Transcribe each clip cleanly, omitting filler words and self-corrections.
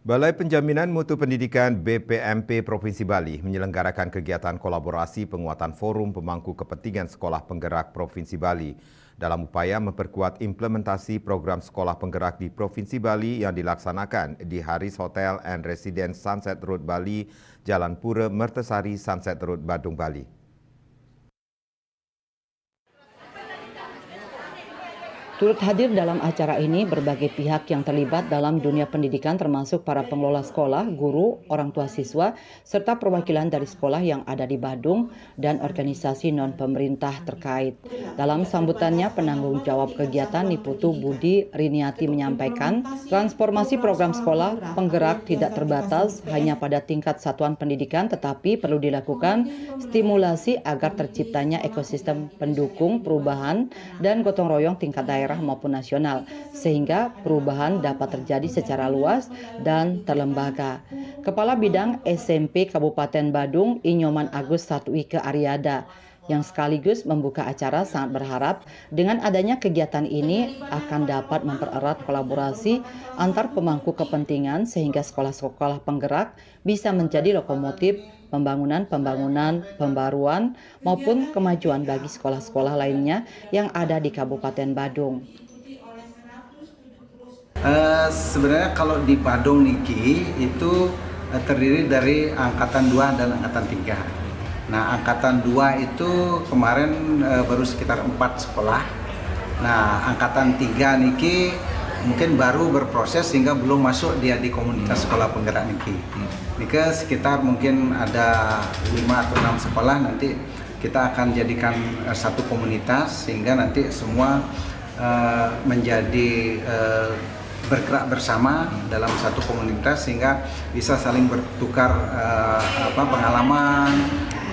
Balai Penjaminan Mutu Pendidikan BPMP Provinsi Bali menyelenggarakan kegiatan kolaborasi penguatan forum pemangku kepentingan sekolah penggerak Provinsi Bali dalam upaya memperkuat implementasi program sekolah penggerak di Provinsi Bali yang dilaksanakan di Haris Hotel and Residence Sunset Road Bali, Jalan Pura Mertesari, Sunset Road, Badung, Bali. Turut hadir dalam acara ini berbagai pihak yang terlibat dalam dunia pendidikan termasuk para pengelola sekolah, guru, orang tua siswa, serta perwakilan dari sekolah yang ada di Badung dan organisasi non-pemerintah terkait. Dalam sambutannya, penanggung jawab kegiatan Niputu Budi Riniati menyampaikan, transformasi program sekolah penggerak tidak terbatas hanya pada tingkat satuan pendidikan tetapi perlu dilakukan stimulasi agar terciptanya ekosistem pendukung perubahan dan gotong royong tingkat daerah maupun nasional, sehingga perubahan dapat terjadi secara luas dan terlembaga. Kepala Bidang SMP Kabupaten Badung, Inyoman Agus Satwike Aryada, yang sekaligus membuka acara sangat berharap dengan adanya kegiatan ini akan dapat mempererat kolaborasi antar pemangku kepentingan sehingga sekolah-sekolah penggerak bisa menjadi lokomotif pembangunan, pembaruan, maupun kemajuan bagi sekolah-sekolah lainnya yang ada di Kabupaten Badung. Sebenarnya kalau di Badung Niki itu terdiri dari Angkatan 2 dan Angkatan 3. Nah, Angkatan 2 itu kemarin baru sekitar 4 sekolah. Nah, Angkatan 3 Niki mungkin baru berproses sehingga belum masuk dia di komunitas sekolah penggerak Niki. Niki sekitar mungkin ada 5 atau 6 sekolah, nanti kita akan jadikan satu komunitas sehingga nanti semua menjadi bergerak bersama dalam satu komunitas sehingga bisa saling bertukar pengalaman,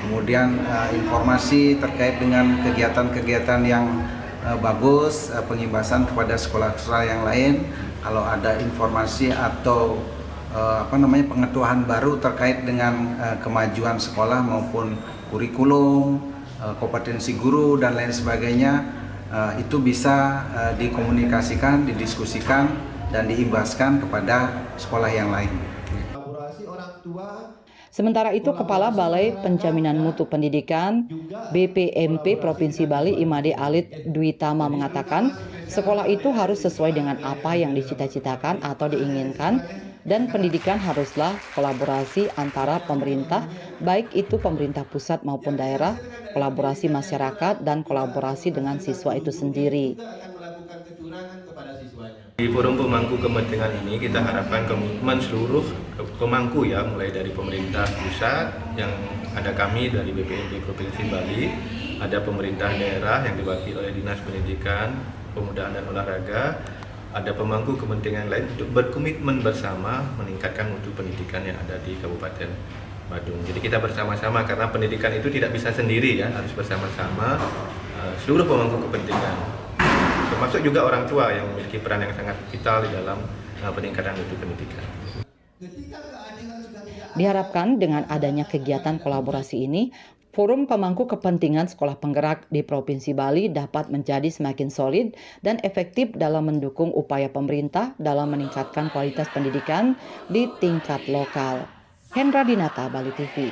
kemudian informasi terkait dengan kegiatan-kegiatan yang bagus, pengimbasan kepada sekolah-sekolah yang lain. Kalau ada informasi atau pengetahuan baru terkait dengan kemajuan sekolah maupun kurikulum, kompetensi guru dan lain sebagainya, itu bisa dikomunikasikan, didiskusikan dan diimbaskan kepada sekolah yang lain. Sementara itu, Kepala Balai Penjaminan Mutu Pendidikan BPMP Provinsi Bali Imade Alit Dwi Tama mengatakan, sekolah itu harus sesuai dengan apa yang dicita-citakan atau diinginkan, dan pendidikan haruslah kolaborasi antara pemerintah, baik itu pemerintah pusat maupun daerah, kolaborasi masyarakat, dan kolaborasi dengan siswa itu sendiri. Di forum pemangku kepentingan ini kita harapkan komitmen seluruh pemangku ya, mulai dari pemerintah pusat yang ada kami dari BPMP Provinsi Bali, ada pemerintah daerah yang diwakili oleh Dinas Pendidikan, Pemudaan dan Olahraga, ada pemangku kepentingan lain untuk berkomitmen bersama meningkatkan mutu pendidikan yang ada di Kabupaten Badung. Jadi kita bersama-sama karena pendidikan itu tidak bisa sendiri ya, harus bersama-sama seluruh pemangku kepentingan. Termasuk juga orang tua yang memiliki peran yang sangat vital di dalam peningkatan mutu pendidikan. Diharapkan dengan adanya kegiatan kolaborasi ini, forum pemangku kepentingan sekolah penggerak di Provinsi Bali dapat menjadi semakin solid dan efektif dalam mendukung upaya pemerintah dalam meningkatkan kualitas pendidikan di tingkat lokal. Hendra Dinata, Bali TV.